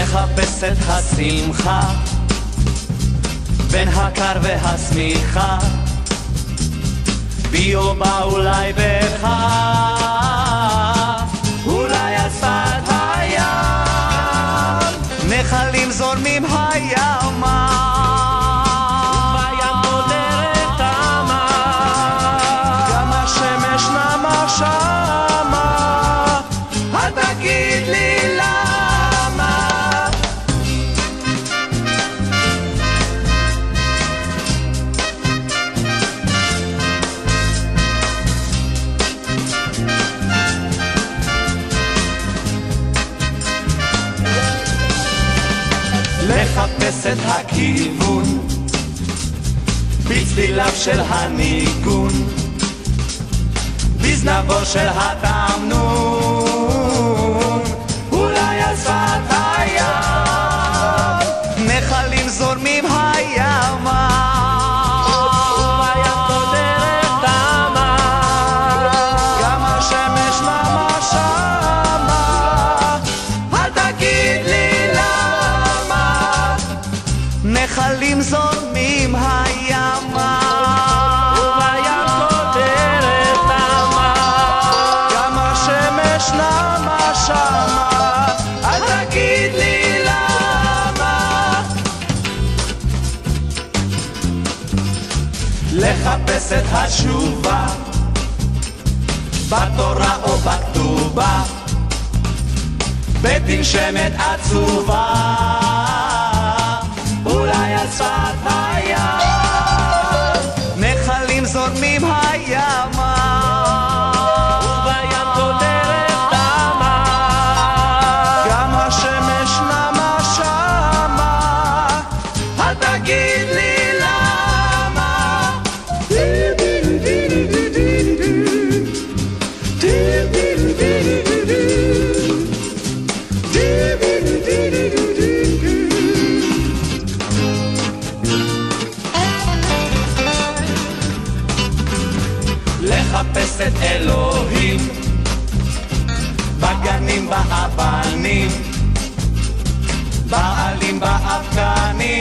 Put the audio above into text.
לחפש את השמחה בין הקר והשמיכה, בי או בה אולי בך, אולי על שפת הים, נחלים זורמים הימה, ובים בודרת תמה, גם השמש נמה שמה, אל תגיד לי למה. לחפש את הכיוון בצליליו של הניגון, בזנבו של התמנון, אולי על שפת הים, נחלים זורמים הימה, ובים בודרת תמה, גם השמש נמה שמה, אל תגיד לי למה, נחלים זורמים הימה, ובים בודרת תמה, גם השמש נמה שמה, אל תגיד לי למה. לחפש את התשובה בתורה או בכתובה, בתנשמת עצובה, אולי על שפת הים, נחלים זורמים הימה, ובים בודרת תמה, גם השמש נמה שמה, אל תגיד לי למה. לחפש את אלוהים בגנים באבנים, בעלים באבקנים,